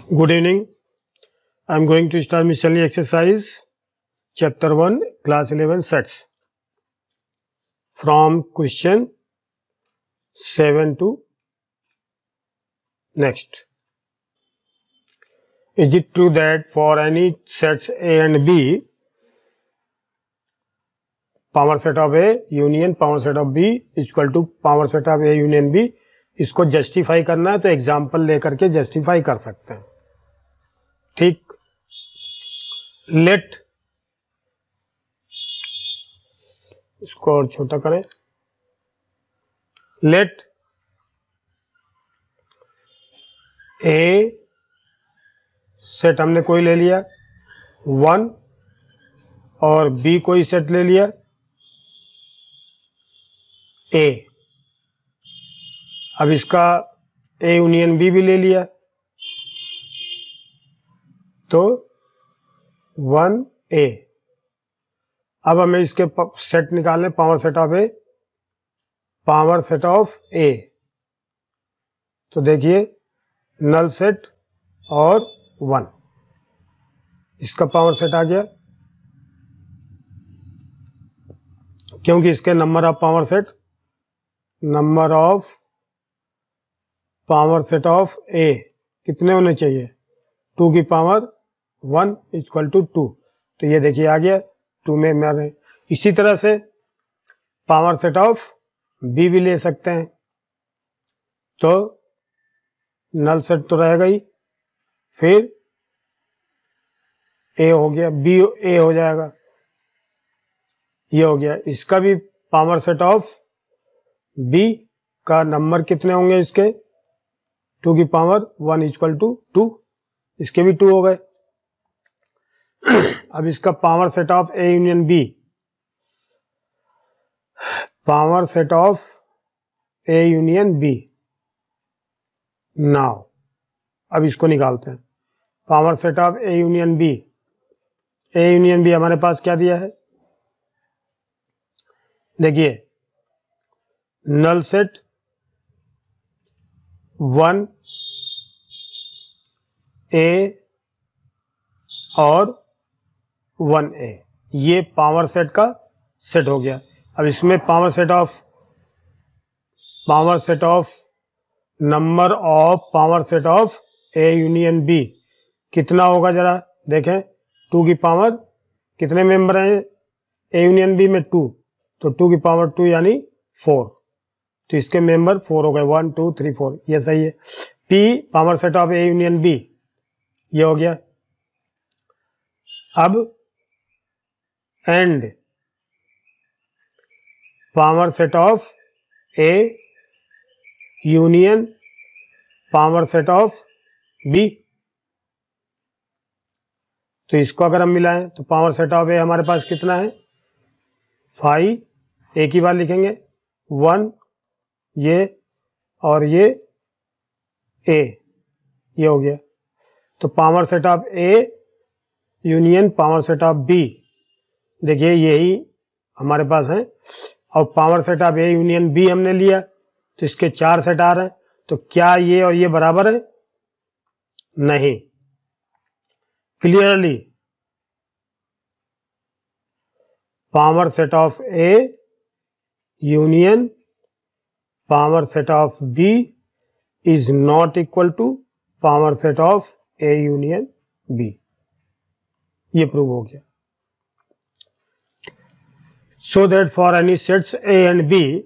Good evening. I am going to start miscellany exercise, chapter 1, class 11 sets. From question 7 to next. Is it true that for any sets A and B, power set of A union power set of B is equal to power set of A union B? इसको justify करना है तो example लेकर के justify कर सकते हैं. ठीक. लेट इसको और छोटा करें. लेट ए सेट हमने कोई ले लिया 1 और बी कोई सेट ले लिया ए. अब इसका ए यूनियन बी भी ले लिया तो 1 ए. अब हमें इसके सेट निकालने power set of A power set of A. तो देखिए नल सेट और 1 इसका पावर सेट आ गया क्योंकि इसके number of power set of A कितने होने चाहिए 2 की पावर 1 इक्वल टू 2. तो ये देखिए आ गया 2 में मैं. इसी तरह से पावर सेट ऑफ बी भी ले सकते हैं तो नल सेट तो रहेगा ही. फिर ए हो गया बी ए हो जाएगा. ये हो गया. इसका भी पावर सेट ऑफ बी का नंबर कितने होंगे इसके 2 की पावर 1 इक्वल टू 2. इसके भी 2 हो गए. अब इसका power set of A union B power set of A union B. Now अब इसको निकालते हैं. Power set of A union B. A union B हमारे पास क्या दिया है देखिए नल सेट 1 ए और 1 ए. ये पावर सेट का सेट हो गया. अब इसमें power set of number of power set of A union B कितना होगा जरा देखें. 2 की पावर कितने मेंबर हैं ए यूनियन बी में 2 तो 2 की पावर 2 यानी 4. तो इसके मेंबर 4 हो गए 1 2 3 4. ये सही है. P power set of A union B ये हो गया. अब and power set of A union power set of B. तो इसको अगर हम मिलाएं तो पावर सेट ऑफ ए हमारे पास कितना है 5. एक ही बार लिखेंगे 1 ये और ये ए ये हो गया. तो power set of A union power set of B देखिए यही हमारे पास है. और power set of A union B हमने लिया तो इसके 4 सेट आ रहे हैं. तो क्या ये और ये बराबर है नहीं. Clearly power set of A union power set of B is not equal to power set of A union B. ये प्रूव हो गया. So that for any sets A and B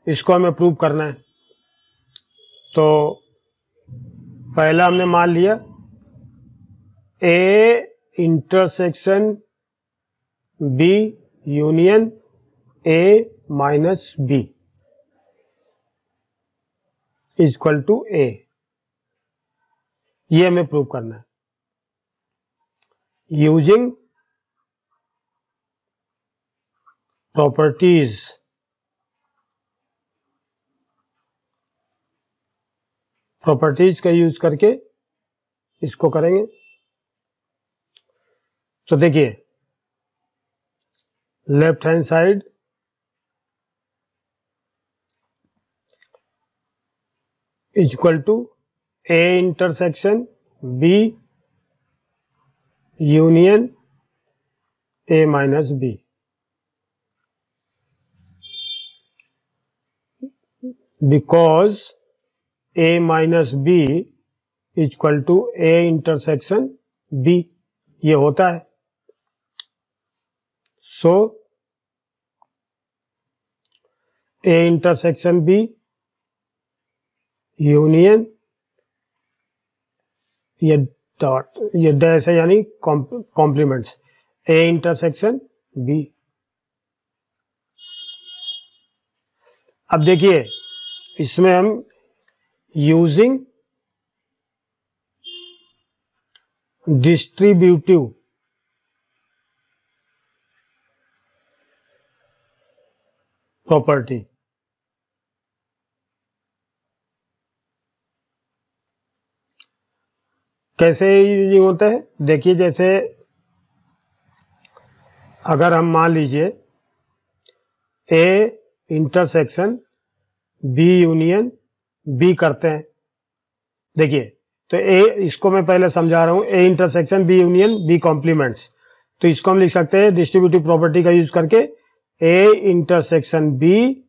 इसको हमें प्रूव करना है. तो पहला हमने मान लिया A intersection B union A minus B equal to A. ये हमें प्रूव करना है यूजिंग प्रॉपर्टीज का यूज करके इसको करेंगे. तो देखिए left hand side equal to A intersection B union A minus B. Because A minus B equal to A intersection B, ये होता है। So A intersection B union, ये डॉट, ये डैश है यानी कॉम्प्लीमेंट्स, ए इंटरसेक्शन बी। अब देखिए इसमें हम यूजिंग डिस्ट्रीब्यूटिव प्रॉपर्टी, कैसे यूजिंग होता है देखिए। जैसे अगर हम मान लीजिए A intersection B union B करते हैं, देखिए तो ए, इसको मैं पहले समझा रहा हूं, A intersection B union B complements, तो इसको हम लिख सकते हैं डिस्ट्रीब्यूटिव प्रॉपर्टी का यूज करके ए इंटरसेक्शन बी,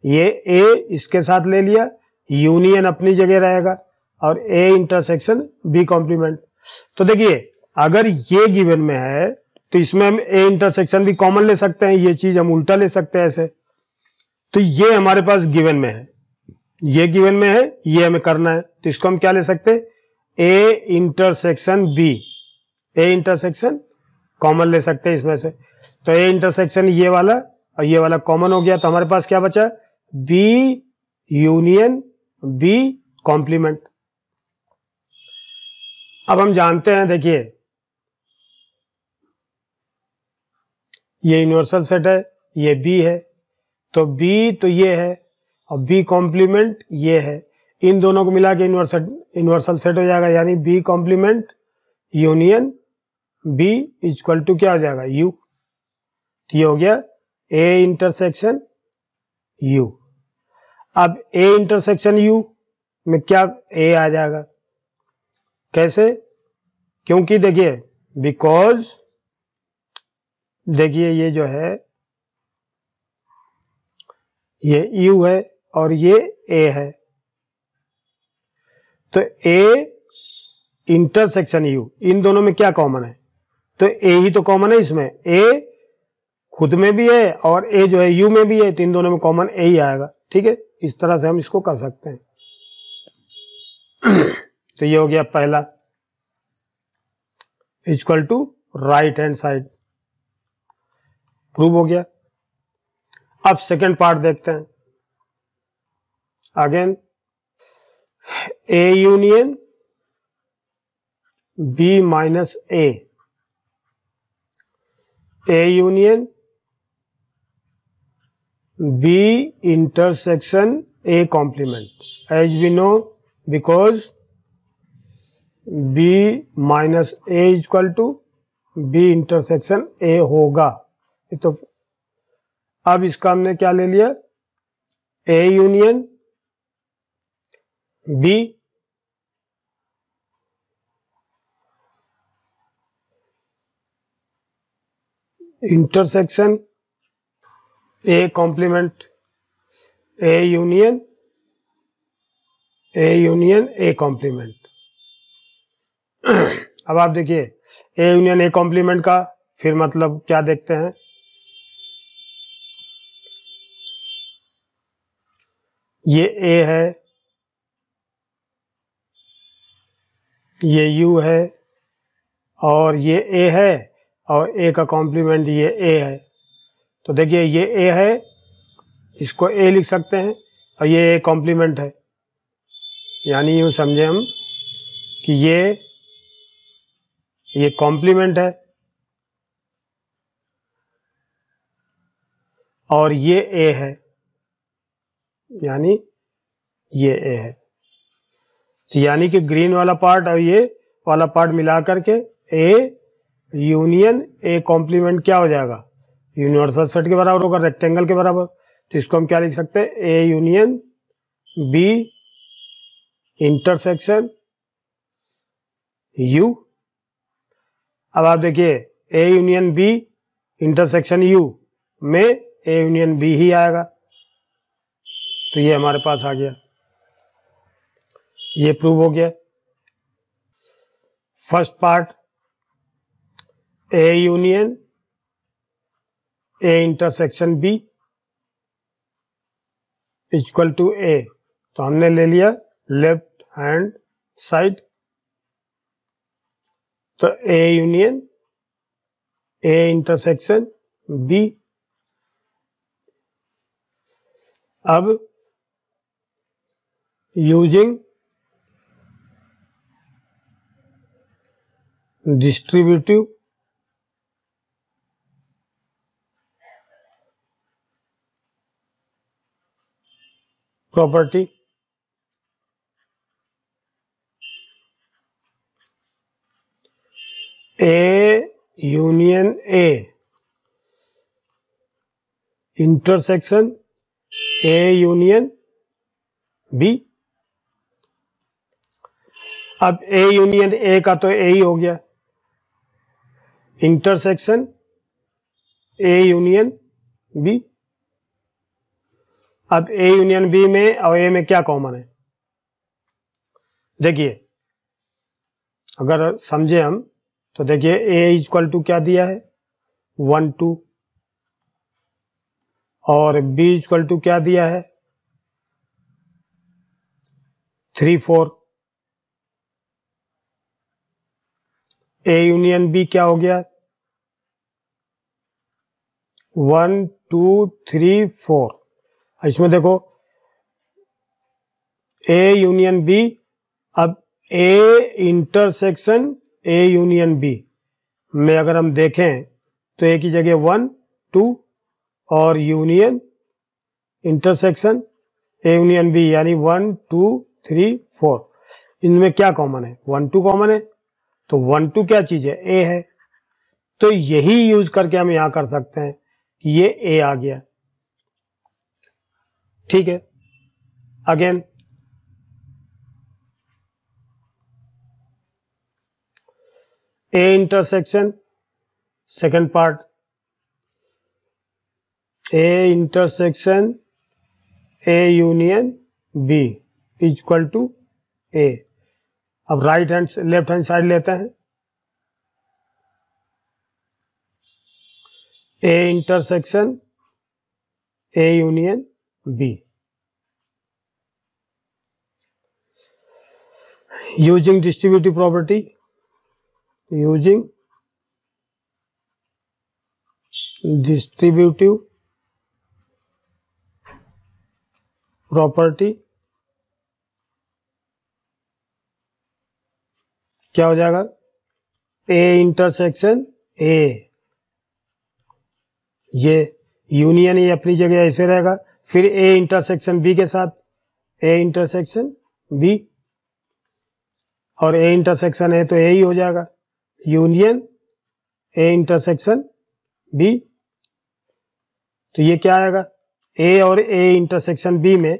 ये ए इसके साथ ले लिया, यूनियन अपनी जगह रहेगा और ए इंटरसेक्शन बी कॉम्प्लीमेंट। तो देखिए अगर ये गिवन में है तो इसमें हम ए इंटरसेक्शन भी कॉमन ले सकते हैं, ये चीज हम उल्टा ले सकते हैं ऐसे। तो ये हमारे पास गिवन में है, ये गिवन में है, ये हमें करना है, तो इसको हम क्या ले सकते हैं, A intersection B, A intersection common ले सकते हैं इसमें से। तो ए इंटरसेक्शन ये वाला और ये वाला कॉमन हो गया, तो हमारे पास क्या बचा, बी यूनियन बी कॉम्प्लीमेंट। अब हम जानते हैं, देखिए ये यूनिवर्सल सेट है, ये बी है, तो बी तो ये है और बी कॉम्प्लीमेंट ये है, इन दोनों को मिला के यूनिवर्सल सेट हो जाएगा, यानी B complement union B equal to क्या हो जाएगा, यू। तो ये हो गया ए इंटरसेक्शन यू। अब ए इंटरसेक्शन यू में क्या ए आ जाएगा, कैसे, क्योंकि देखिए बिकॉज देखिए ये जो है ये यू है और ये ए है, तो ए इंटरसेक्शन यू, इन दोनों में क्या कॉमन है, तो ए ही तो कॉमन है इसमें, ए खुद में भी है और ए जो है यू में भी है, तो इन दोनों में कॉमन ए ही आएगा। ठीक है, इस तरह से हम इसको कर सकते हैं। तो ये हो गया पहला, equal to right hand side, prove हो गया। अब सेकेंड पार्ट देखते हैं। Again A union B minus A union B intersection A complement, as we know because B minus A equal to B intersection A होगा। तो अब इसका हमने क्या ले लिया, A union B intersection A complement, A union A complement. अब आप देखिए ए यूनियन ए कॉम्प्लीमेंट का फिर मतलब क्या देखते हैं, ये ए है, ये यू है और ये ए है और ए का कॉम्प्लीमेंट ये ए है। तो देखिए ये ए है, इसको ए लिख सकते हैं और ये ए कॉम्प्लीमेंट है, यानी यूं समझे हम कि ये कॉम्प्लीमेंट है और ये ए है, यानी ये ए है। तो यानी कि ग्रीन वाला पार्ट और ये वाला पार्ट मिला करके ए यूनियन ए कॉम्प्लीमेंट क्या हो जाएगा, यूनिवर्सल सेट के बराबर होगा, रेक्टेंगल के बराबर। तो इसको हम क्या लिख सकते हैं, A union B intersection U। अब आप देखिए A union B intersection U में A यूनियन B ही आएगा, तो ये हमारे पास आ गया, ये प्रूव हो गया। First part A union A intersection B equal to A, तो हमने ले लिया लेफ्ट हैंड साइड, तो A union A intersection B। अब using distributive property, A union A intersection A union B। अब A यूनियन A का तो A ही हो गया, इंटरसेक्शन A यूनियन B। अब A यूनियन B में और A में क्या कॉमन है? देखिए अगर समझे हम तो देखिए A इक्वल टू क्या दिया है 1 2, और B इक्वल टू क्या दिया है 3 4। A यूनियन B क्या हो गया 1 2 3 4। इसमें देखो A यूनियन B, अब A intersection A union B में अगर हम देखें तो A की जगह 1 2 और union intersection A union B यानी 1 2 3 4। इनमें क्या कॉमन है 1 2 कॉमन है, तो 1 2 क्या चीज है A है, तो यही यूज करके हम यहां कर सकते हैं कि ये A आ गया। ठीक है, again A intersection second part A intersection A union B equal to A। अब right hand left hand side लेते हैं, A intersection A union B। Using distributive property, using distributive property क्या हो जाएगा A इंटरसेक्शन A, ये union ये अपनी जगह ऐसे रहेगा, फिर A इंटरसेक्शन B के साथ A इंटरसेक्शन B, और A इंटरसेक्शन A तो A ही हो जाएगा, यूनियन A इंटरसेक्शन B। तो ये क्या आएगा A और A इंटरसेक्शन B में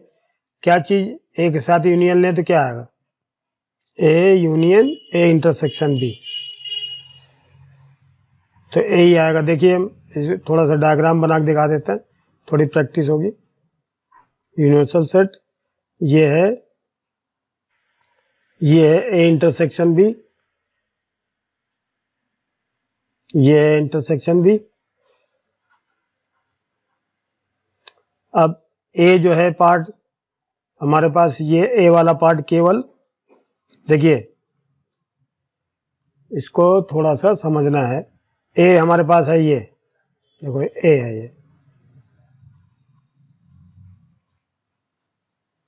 क्या चीज एक साथ यूनियन ले तो क्या आएगा A union A intersection B, तो A ही आएगा। देखिए हम थोड़ा सा डायग्राम बना के दिखा देते हैं, थोड़ी प्रैक्टिस होगी। यूनिवर्सल सेट ये है A इंटरसेक्शन B, ये है इंटरसेक्शन B। अब A जो है पार्ट हमारे पास, ये A वाला पार्ट केवल देखिए इसको थोड़ा सा समझना है। A हमारे पास है ये देखो A है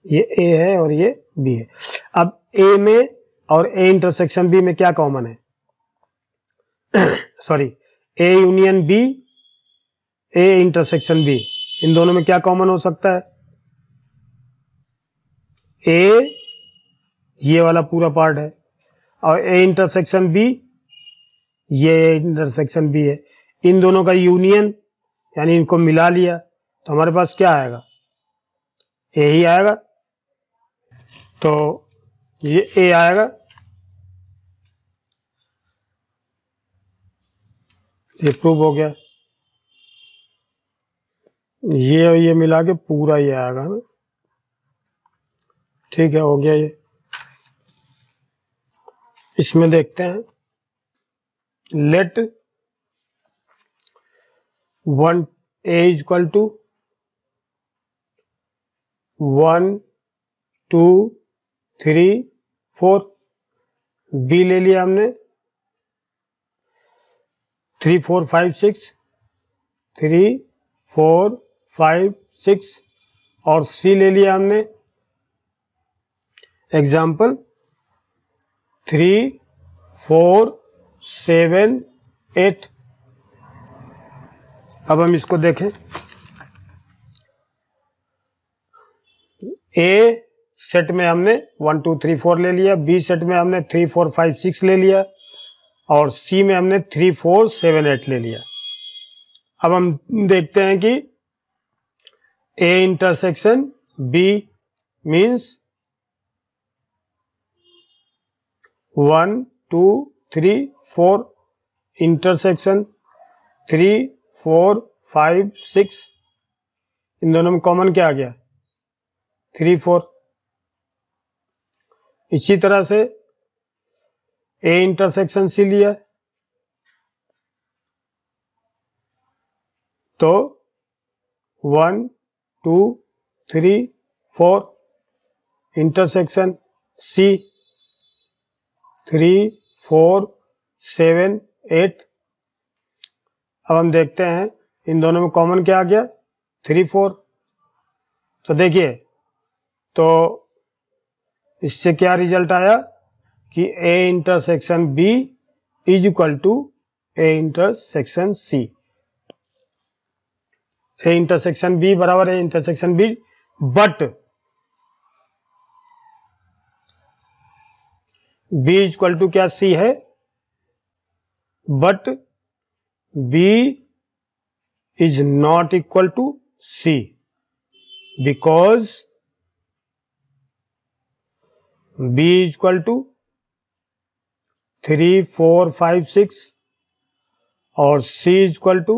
ये A है और ये B है। अब A में और A इंटरसेक्शन B में क्या कॉमन है sorry A union B A intersection B, इन दोनों में क्या कॉमन हो सकता है A ये वाला पूरा पार्ट है और A इंटरसेक्शन B ये इंटरसेक्शन B है, इन दोनों का यूनियन यानी इनको मिला लिया तो हमारे पास क्या आएगा A ही आएगा, तो ये A आएगा। ये प्रूव हो गया। ये मिला के पूरा ये आएगा ना। ठीक है, हो गया ये। इसमें देखते हैं, let 1 a equal to 1 2 3 4, B ले लिया हमने 3 4 5 6, 3 4 5 6, और सी ले लिया हमने एग्जाम्पल 3 4 7 8। अब हम इसको देखें, ए सेट में हमने 1 2 3 4 ले लिया, बी सेट में हमने 3 4 5 6 ले लिया, और सी में हमने 3 4 7 8 ले लिया। अब हम देखते हैं कि A intersection B means 1 2 3 4 intersection 3 4 5 6, इन दोनों में कॉमन क्या आ गया 3 4। इसी तरह से ए इंटरसेक्शन सी लिया, तो 1 2 3 4 इंटरसेक्शन सी 3 4 7 8। अब हम देखते हैं इन दोनों में कॉमन क्या आ गया 3 4। तो देखिए, तो इससे क्या रिजल्ट आया कि A intersection B is equal to A intersection C. A intersection B बराबर है intersection B, but B is equal to क्या सी है, but B is not equal to C, because B is equal to 3 4 5 6 और सी is equal to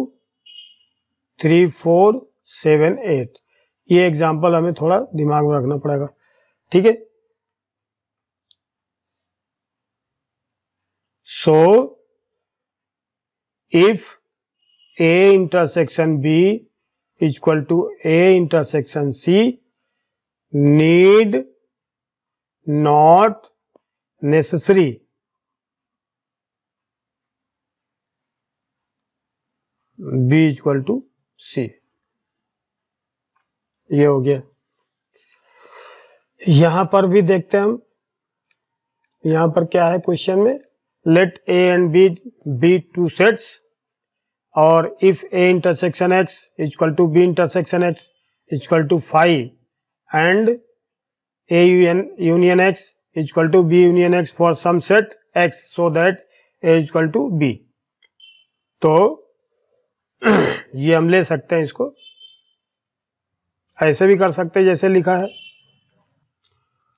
3 4 7 8। ये example हमें थोड़ा दिमाग में रखना पड़ेगा, ठीक है। So if A intersection B is equal to A intersection C, need not necessary B is equal to C. ये हो गया। यहां पर भी देखते हैं हम, यहां पर क्या है क्वेश्चन में, let A and B be two sets, और if A intersection X is equal to B intersection X is equal to 5 and A union X is equal to B union X for some set X so that A is equal to B. तो ये हम ले सकते हैं, इसको ऐसे भी कर सकते हैं जैसे लिखा है,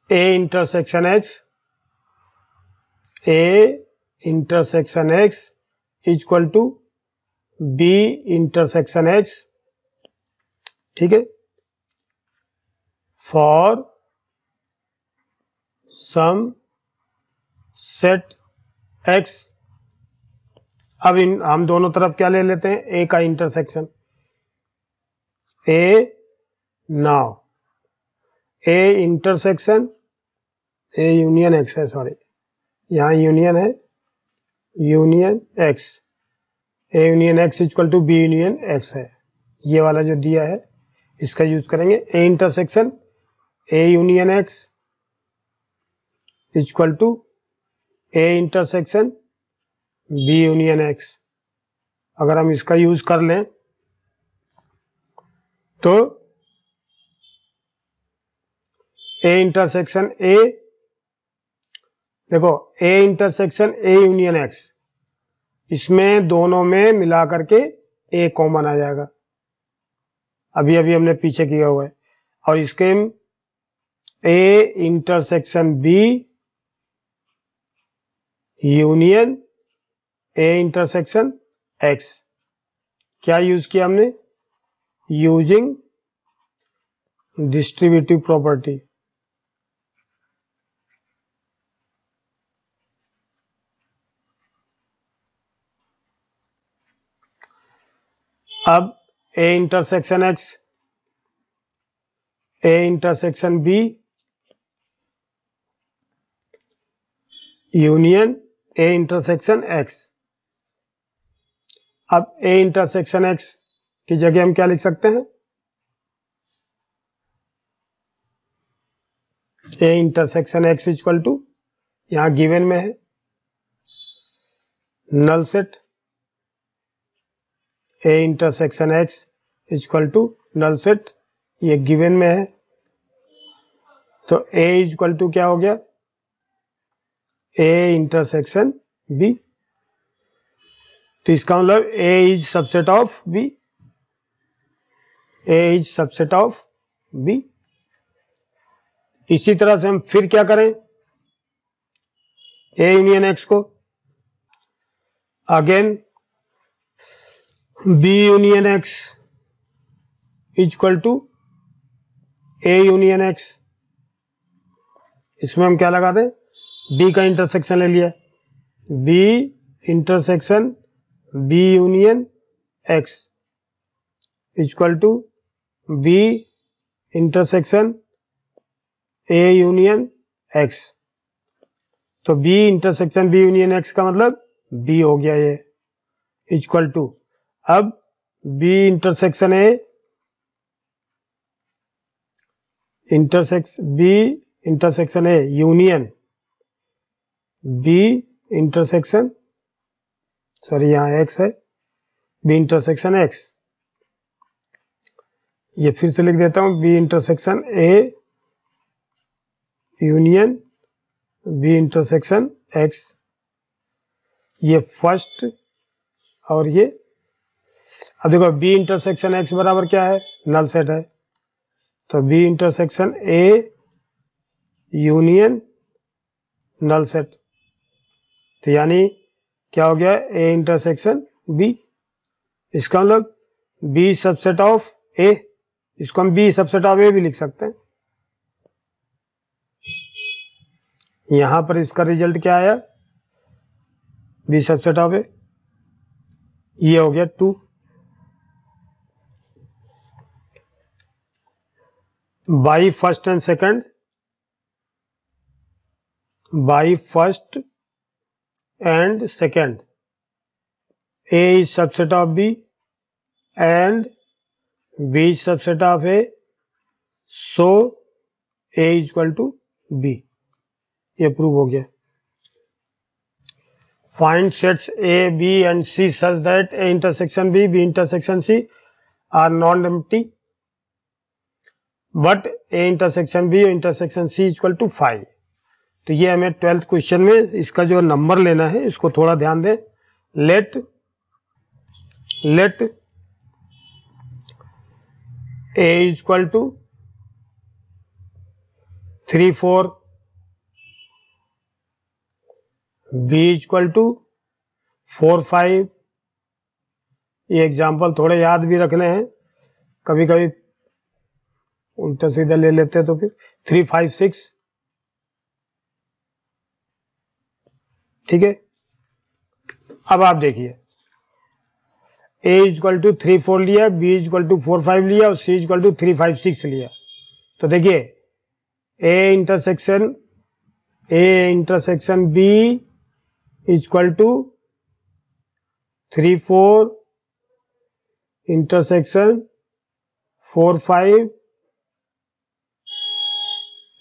A intersection X, A intersection X is equal to B intersection X, ठीक है, फॉर सम सेट एक्स। अब हम दोनों तरफ क्या ले लेते हैं, ए का intersection, A now A intersection A union X है, सॉरी यहां यूनियन है, union X, A union X equal to B union X है, ये वाला जो दिया है इसका यूज करेंगे। A intersection A union X equal to A intersection B union X. अगर हम इसका यूज कर लें तो ए इंटरसेक्शन ए, देखो ए इंटरसेक्शन ए यूनियन एक्स, इसमें दोनों में मिला करके ए कॉमन आ जाएगा, अभी अभी हमने पीछे किया हुआ है। और इसके A intersection B union A intersection X. क्या यूज किया हमने? Using distributive property. अब A intersection X, A intersection B union A intersection X. अब ए इंटरसेक्शन एक्स की जगह हम क्या लिख सकते हैं? A intersection X equal to, यहां गिवन में है null set A intersection X equal to null set, ये गिवन में है। तो ए इक्वल टू क्या हो गया? A intersection B. तो इसका मतलब A is subset of B, A is subset of B. इसी तरह से हम फिर क्या करें? ए यूनियन एक्स को again B union X equal to A union X. इसमें हम क्या लगा दें? बी का इंटरसेक्शन ले लिया, B intersection B union X equal to B intersection A union X. तो B intersection B union X का मतलब बी हो गया ये, इक्वल टू अब B intersection A B intersection A union B intersection, sorry यहां एक्स है, B intersection X. ये फिर से लिख देता हूं, B intersection A union B intersection X. ये फर्स्ट और ये, अब देखो बी इंटरसेक्शन एक्स बराबर क्या है? नल सेट है। तो B intersection A union null set, तो यानी क्या हो गया? A intersection B. इसका मतलब बी सबसेट ऑफ ए, इसको हम बी सबसेट ऑफ ए भी लिख सकते हैं। यहां पर इसका रिजल्ट क्या आया? बी सबसेट ऑफ ए, ये हो गया 2। By first and second, by first and second A is subset of B and B is subset of A, so A equal to B. ये प्रूव हो गया। Find sets A B and C such that A intersection B B intersection C are non empty but A intersection B intersection C equal to 5। तो ये हमें 12th question में इसका जो number लेना है इसको थोड़ा ध्यान दें। Let A equal to 3 4, B equal to 4 5। ये एग्जाम्पल थोड़े याद भी रखने हैं, कभी कभी उल्टा सीधा ले लेते हैं तो फिर 3 5 6। ठीक है, अब आप देखिए ए इक्वल टू 3 4 लिया, बी इक्वल टू 4 5 लिया और सी इक्वल टू 3 5 6 लिया। तो देखिए A intersection B equal to 3 4 intersection 4 5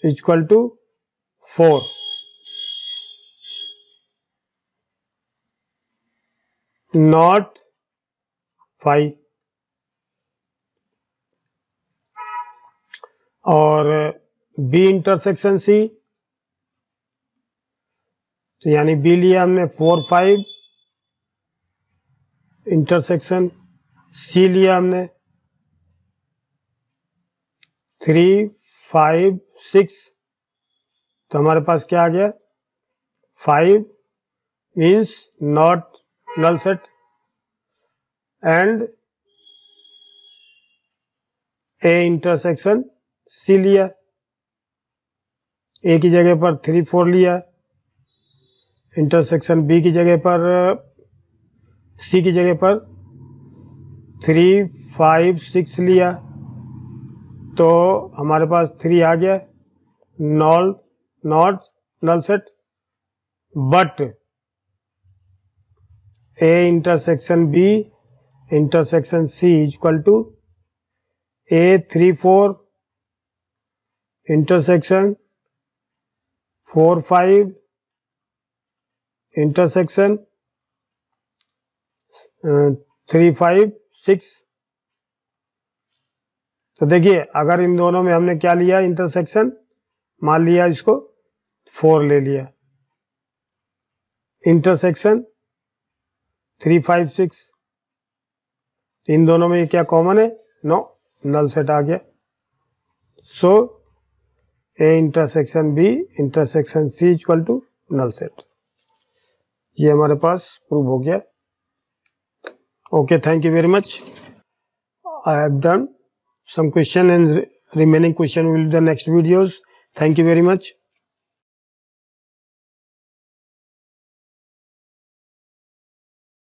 equal to 4। Not 5। और बी इंटरसेक्शन सी, तो यानी बी लिया हमने 4 5 इंटरसेक्शन, सी लिया हमने 3 5 6। तो हमारे पास क्या आ गया? 5 means not null set, and A intersection C लिया, ए की जगह पर 3 4 लिया, इंटरसेक्शन बी की जगह पर सी की जगह पर 3 5 6 लिया, तो हमारे पास 3 आ गया, not null set, but A intersection B intersection C equal to A 3 4 intersection 4 5 intersection 3 5 6। तो देखिए अगर इन दोनों में हमने क्या लिया इंटरसेक्शन, मान लिया इसको 4 ले लिया, इंटरसेक्शन 3 5 6, इन दोनों में ये क्या कॉमन है, नो, नल सेट आ गया। So A intersection B intersection C equal to null set, ये हमारे पास प्रूव हो गया। Okay, thank you very much. I have done some question and remaining question will be the next videos. Thank you very much.